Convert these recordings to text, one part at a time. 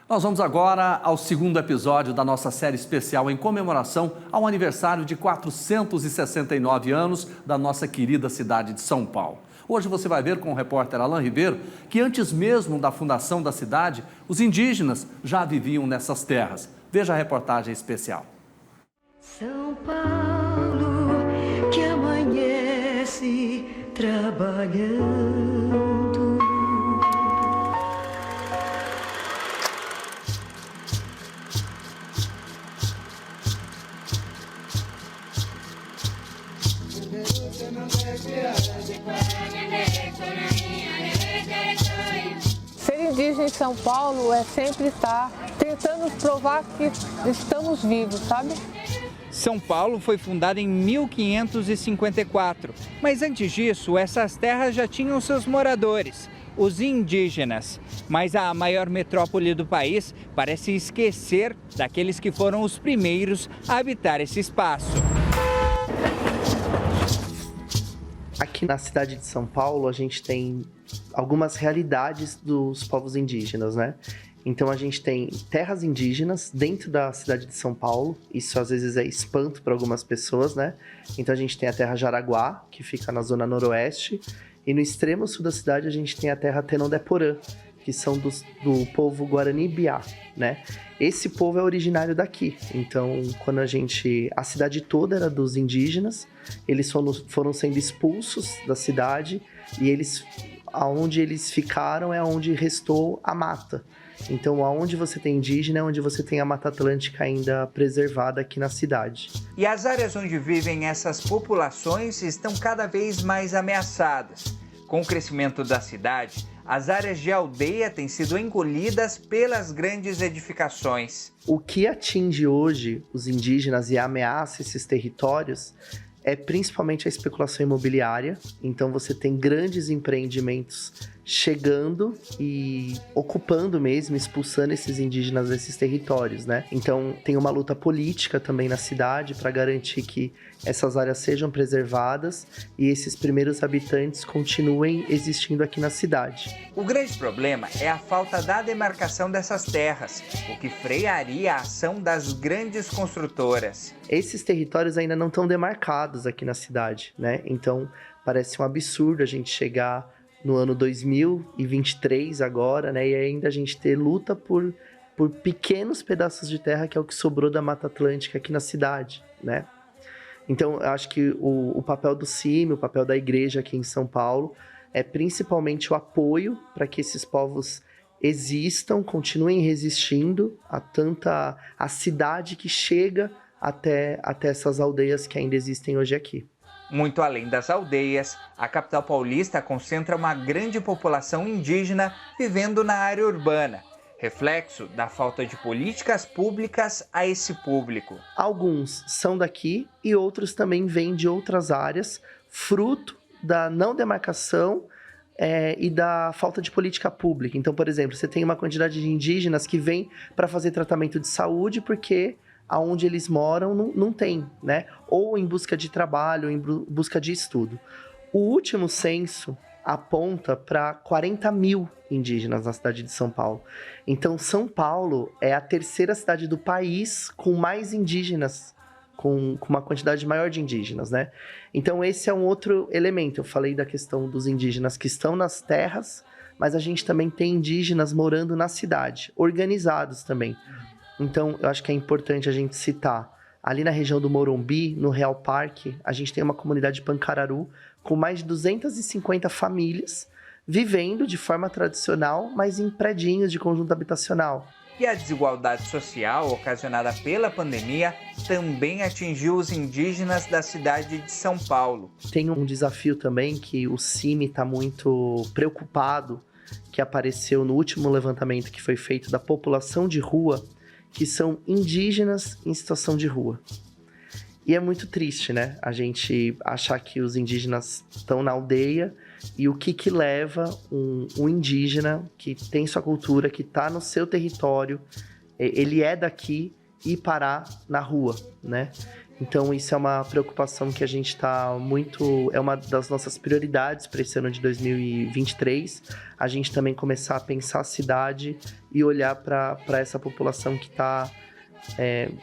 Nós vamos agora ao segundo episódio da nossa série especial em comemoração ao aniversário de 469 anos da nossa querida cidade de São Paulo. Hoje você vai ver com o repórter Alain Ribeiro que antes mesmo da fundação da cidade, os indígenas já viviam nessas terras. Veja a reportagem especial. São Paulo que amanhece trabalhando. Ser indígena em São Paulo é sempre estar tentando provar que estamos vivos, sabe? São Paulo foi fundada em 1554, mas antes disso, essas terras já tinham seus moradores, os indígenas. Mas a maior metrópole do país parece esquecer daqueles que foram os primeiros a habitar esse espaço. Aqui na cidade de São Paulo, a gente tem algumas realidades dos povos indígenas, né? Então, a gente tem terras indígenas dentro da cidade de São Paulo. Isso, às vezes, é espanto para algumas pessoas, né? Então, a gente tem a terra Jaraguá, que fica na zona noroeste. E no extremo sul da cidade, a gente tem a terra Tenondeporã, que são do povo Guarani-Biá, né? Esse povo é originário daqui. Então, quando a cidade toda era dos indígenas, eles foram sendo expulsos da cidade e aonde eles ficaram é onde restou a mata. Então, aonde você tem indígena é onde você tem a Mata Atlântica ainda preservada aqui na cidade. E as áreas onde vivem essas populações estão cada vez mais ameaçadas. Com o crescimento da cidade, as áreas de aldeia têm sido engolidas pelas grandes edificações. O que atinge hoje os indígenas e ameaça esses territórios é principalmente a especulação imobiliária. Então você tem grandes empreendimentos chegando e ocupando mesmo, expulsando esses indígenas desses territórios, né? Então tem uma luta política também na cidade para garantir que essas áreas sejam preservadas e esses primeiros habitantes continuem existindo aqui na cidade. O grande problema é a falta da demarcação dessas terras, o que frearia a ação das grandes construtoras. Esses territórios ainda não estão demarcados aqui na cidade, né? Então parece um absurdo a gente chegar no ano 2023 agora, né? E ainda a gente ter luta por pequenos pedaços de terra, que é o que sobrou da Mata Atlântica aqui na cidade, né? Então, eu acho que o papel do CIMI, o papel da igreja aqui em São Paulo, é principalmente o apoio para que esses povos existam, continuem resistindo a cidade que chega até essas aldeias que ainda existem hoje aqui. Muito além das aldeias, a capital paulista concentra uma grande população indígena vivendo na área urbana, reflexo da falta de políticas públicas a esse público. Alguns são daqui e outros também vêm de outras áreas, fruto da não demarcação e da falta de política pública. Então, por exemplo, você tem uma quantidade de indígenas que vêm para fazer tratamento de saúde porque aonde eles moram não tem, né? Ou em busca de trabalho, ou em busca de estudo. O último censo aponta para 40 mil indígenas na cidade de São Paulo. Então, São Paulo é a terceira cidade do país com mais indígenas, com uma quantidade maior de indígenas, né? Então, esse é um outro elemento. Eu falei da questão dos indígenas que estão nas terras, mas a gente também tem indígenas morando na cidade, organizados também. Então, eu acho que é importante a gente citar, ali na região do Morumbi, no Real Parque, a gente tem uma comunidade Pancararu com mais de 250 famílias vivendo de forma tradicional, mas em predinhos de conjunto habitacional. E a desigualdade social ocasionada pela pandemia também atingiu os indígenas da cidade de São Paulo. Tem um desafio também que o CIMI está muito preocupado, que apareceu no último levantamento que foi feito da população de rua, que são indígenas em situação de rua. E é muito triste, né? A gente achar que os indígenas estão na aldeia e o que leva um indígena que tem sua cultura, que está no seu território, ele é daqui ir parar na rua, né? Então, isso é uma preocupação que a gente está muito... É uma das nossas prioridades para esse ano de 2023. A gente também começar a pensar a cidade e olhar para essa população que está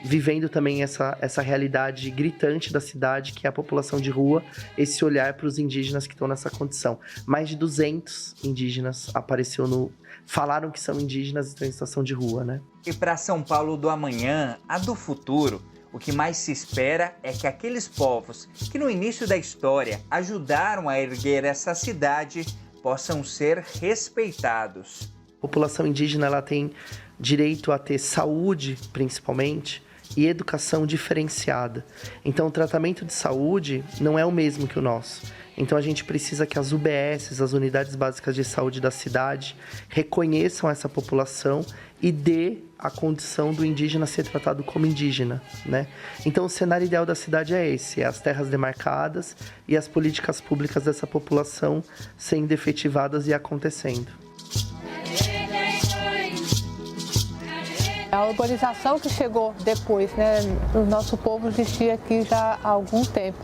vivendo também essa realidade gritante da cidade, que é a população de rua, esse olhar para os indígenas que estão nessa condição. Mais de 200 indígenas falaram que são indígenas e estão em situação de rua, né? E para São Paulo do amanhã, a do futuro, o que mais se espera é que aqueles povos que no início da história ajudaram a erguer essa cidade possam ser respeitados. A população indígena ela tem direito a ter saúde, principalmente, e educação diferenciada. Então, o tratamento de saúde não é o mesmo que o nosso. Então, a gente precisa que as UBSs, as Unidades Básicas de Saúde da cidade, reconheçam essa população e dê a condição do indígena ser tratado como indígena, né? Então, o cenário ideal da cidade é esse, as terras demarcadas e as políticas públicas dessa população sendo efetivadas e acontecendo. A urbanização que chegou depois, né? O nosso povo existia aqui já há algum tempo.